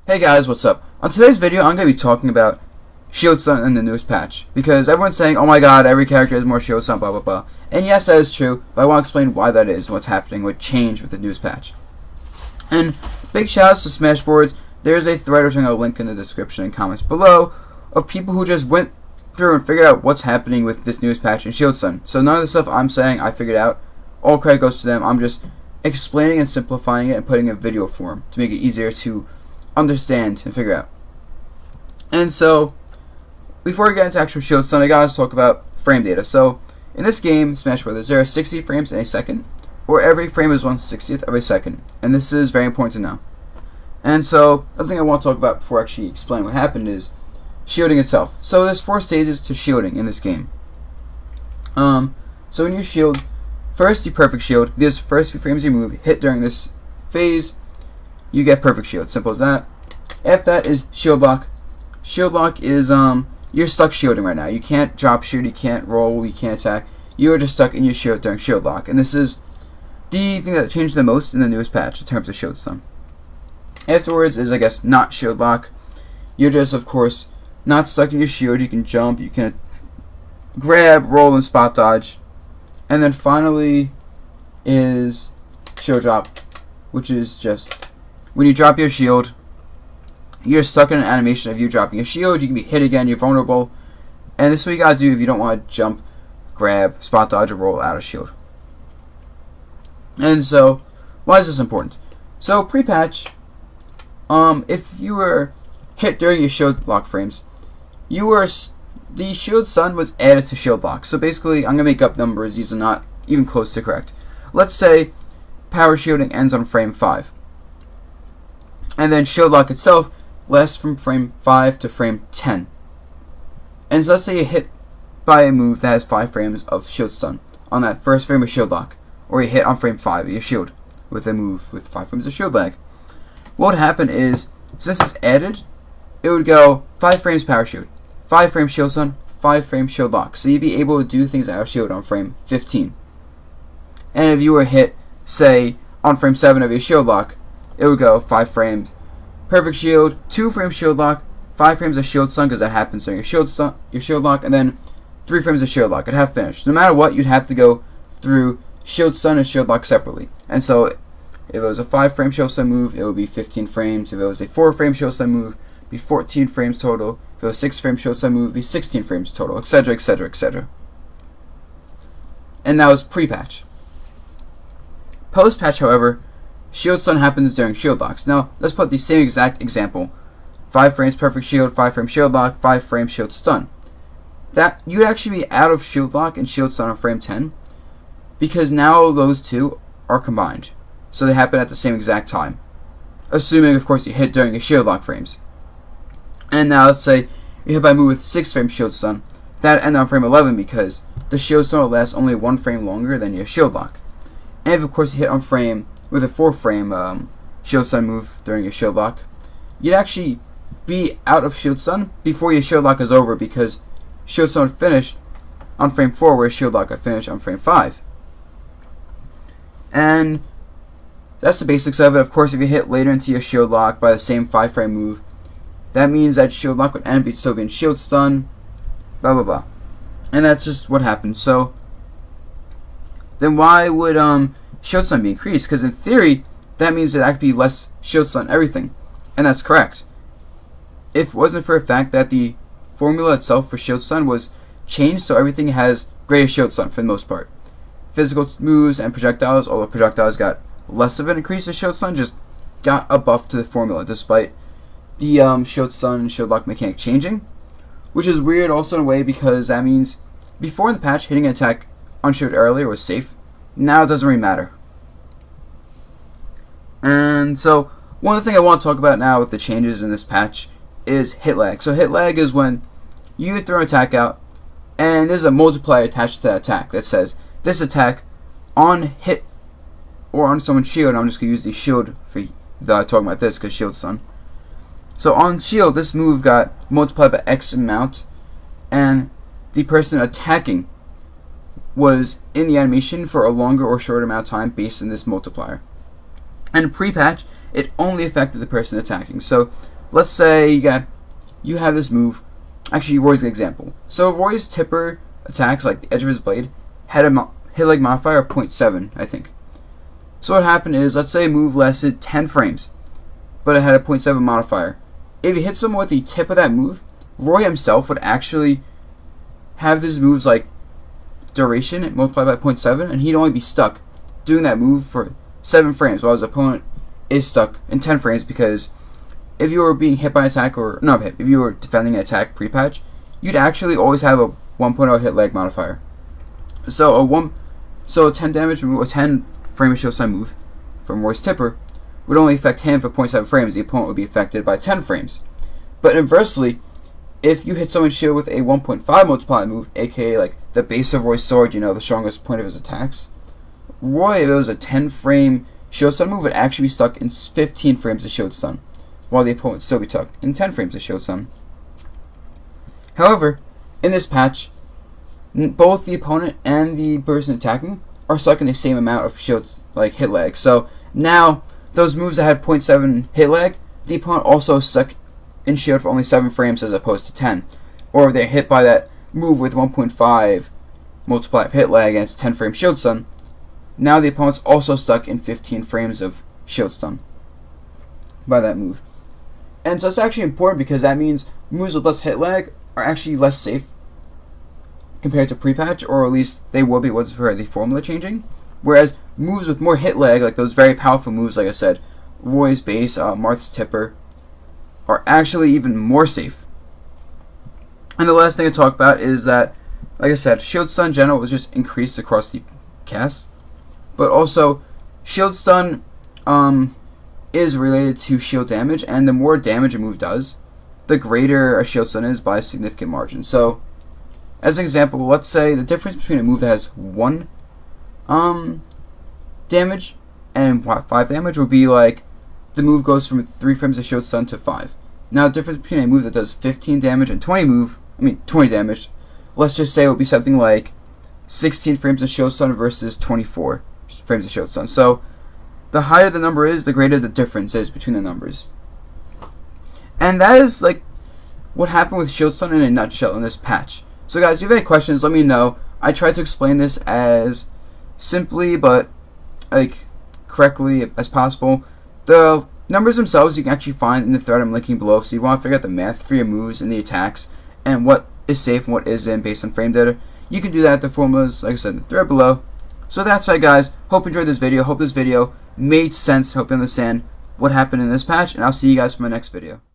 Hey guys, what's up? On today's video, I'm going to be talking about shield stun in the newest patch, because everyone's saying, oh my god, every character has more shield stun, blah blah blah. And yes, that is true, but I want to explain why that is and what's happening, what changed with the newest patch. And big shoutouts to Smashboards. There's a thread which I'm going to link in the description and comments below of people who just went through and figured out what's happening with this newest patch in shield stun. So none of the stuff I'm saying I figured out. All credit goes to them. I'm just explaining and simplifying it and putting it in video form to make it easier to understand and figure out. And so, before we get into actual shield stun, I gotta talk about frame data. So, in this game, Smash Brothers, there are 60 frames in a second, or every frame is 1/60th of a second. And this is very important to know. And so, another thing I want to talk about before I actually explain what happened is shielding itself. So, there's 4 stages to shielding in this game. So when you shield, first you perfect shield. These first few frames you move, hit during this phase, you get perfect shield. Simple as that. After that is shield lock. Shield lock is you're stuck shielding right now. You can't drop shoot, you can't roll, you can't attack. You are just stuck in your shield during shield lock. And this is the thing that changed the most in the newest patch in terms of shield stun. Afterwards is, I guess, not shield lock. You're just, of course, not stuck in your shield. You can jump, you can grab, roll, and spot dodge. And then finally is shield drop, which is just when you drop your shield, you're stuck in an animation of you dropping your shield. You can be hit again, you're vulnerable. And this is what you gotta do if you don't want to jump, grab, spot dodge, or roll out of shield. And so, why is this important? So, pre-patch, if you were hit during your shield lock frames, the shield stun was added to shield lock. So basically, I'm gonna make up numbers. These are not even close to correct. Let's say power shielding ends on frame 5. And then shield lock itself lasts from frame 5 to frame 10. And so let's say you hit by a move that has 5 frames of shield stun on that first frame of shield lock. Or you hit on frame 5 of your shield with a move with 5 frames of shield lag. What would happen is, since it's added, it would go 5 frames power shield, 5 frames shield stun, 5 frames shield lock. So you'd be able to do things out of shield on frame 15. And if you were hit, say, on frame 7 of your shield lock, it would go 5 frames perfect shield, 2 frames shield lock, 5 frames of shield stun, because that happens during your shield lock, and then 3 frames of shield lock. It'd have finished. No matter what, you'd have to go through shield stun and shield lock separately. And so, if it was a 5 frame shield stun move, it would be 15 frames. If it was a 4 frame shield stun move, it would be 14 frames total. If it was a 6 frame shield stun move, it would be 16 frames total, etc., etc., etc. And that was pre-patch. Post-patch, however, shield stun happens during shield locks. Now, let's put the same exact example. 5 frames perfect shield, 5 frames shield lock, 5 frames shield stun. That you'd actually be out of shield lock and shield stun on frame 10, because now those two are combined. So they happen at the same exact time. Assuming, of course, you hit during your shield lock frames. And now, let's say you hit by a move with 6 frame shield stun. That end on frame 11 because the shield stun will last only 1 frame longer than your shield lock. And if, of course, you hit on frame with a 4 frame shield stun move during your shield lock, you'd actually be out of shield stun before your shield lock is over, because shield stun would finish on frame 4 where shield lock would finish on frame 5. And that's the basics of it. Of course, if you hit later into your shield lock by the same 5 frame move, that means that shield lock would end up still being shield stun, blah blah blah. And that's just what happened. So then why would shield stun be increased? Because in theory, that means that could be less shield stun everything. And that's correct. If it wasn't for the fact that the formula itself for shield stun was changed so everything has greater shield stun for the most part. Physical moves and projectiles, although projectiles got less of an increase in shield stun, just got a buff to the formula despite the shield stun and shield lock mechanic changing. Which is weird also in a way, because that means before in the patch hitting an attack on shield earlier was safe. Now it doesn't really matter. And so one other thing I want to talk about now with the changes in this patch is hit lag. So hit lag is when you throw an attack out and there's a multiplier attached to that attack that says this attack on hit or on someone's shield. I'm just going to use the shield for talking about this because shield stun. So on shield, this move got multiplied by X amount, and the person attacking was in the animation for a longer or shorter amount of time based on this multiplier. And pre-patch, it only affected the person attacking. So let's say you have this move. Actually, Roy's an example. So Roy's tipper attacks, like the edge of his blade, had a hit leg modifier of 0.7, I think. So what happened is, let's say a move lasted 10 frames, but it had a 0.7 modifier. If you hit someone with the tip of that move, Roy himself would actually have this move's like duration multiplied by 0.7, and he'd only be stuck doing that move for 7 frames, while his opponent is stuck in 10 frames, because if you were being hit by an attack, or not hit, if you were defending an attack pre-patch, you'd actually always have a 1.0 hit leg modifier. So a 10 damage move, a 10 frame of shield stun move from Roy's tipper would only affect him for 0.7 frames. The opponent would be affected by 10 frames. But inversely, if you hit someone's shield with a 1.5 multiply move, aka like the base of Roy's sword, the strongest point of his attacks, Roy, if it was a 10 frame shield stun move, would actually be stuck in 15 frames of shield stun, while the opponent would still be stuck in 10 frames of shield stun. However, in this patch, both the opponent and the person attacking are stuck in the same amount of shield hit lag. So now those moves that had 0.7 hit lag, the opponent also stuck in shield for only 7 frames as opposed to 10. Or they're hit by that move with 1.5 multiply of hit lag against 10 frame shield stun. Now the opponent's also stuck in 15 frames of shield stun by that move. And so it's actually important, because that means moves with less hit lag are actually less safe compared to pre-patch, or at least they will be once for the formula changing. Whereas moves with more hit lag, like those very powerful moves, like I said, Roy's base, Marth's tipper, are actually even more safe. And the last thing to talk about is that, like I said, shield stun in general was just increased across the cast, but also shield stun is related to shield damage, and the more damage a move does, the greater a shield stun is by a significant margin. So, as an example, let's say the difference between a move that has 1 damage and 5 damage would be like the move goes from 3 frames of shield stun to 5. Now, the difference between a move that does 15 damage and 20 damage, let's just say it would be something like 16 frames of shield stun versus 24 frames of shield stun. So, the higher the number is, the greater the difference is between the numbers. And that is like what happened with shield stun in a nutshell in this patch. So guys, if you have any questions, let me know. I tried to explain this as simply but correctly as possible. The numbers themselves you can actually find in the thread I'm linking below, so you want to figure out the math for your moves and the attacks and what is safe and what isn't based on frame data. You can do that at the formulas, like I said, in the thread below. So that's it, guys. Hope you enjoyed this video. Hope this video made sense. Hope you understand what happened in this patch, and I'll see you guys for my next video.